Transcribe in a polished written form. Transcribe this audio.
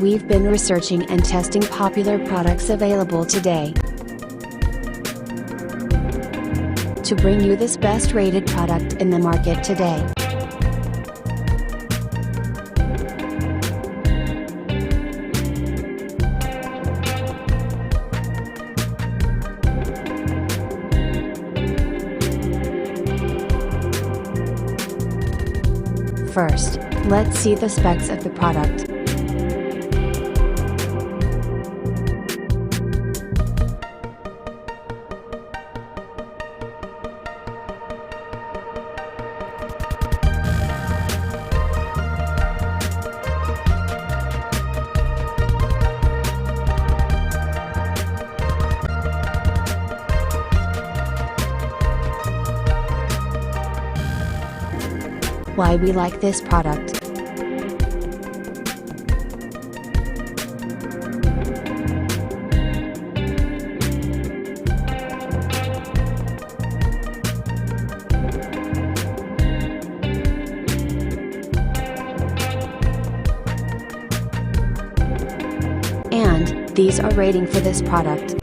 we've been researching and testing popular products available today to bring you this best rated product in the market today. First, let's see the specs of the product. Why we like this product. And these are rating for this product.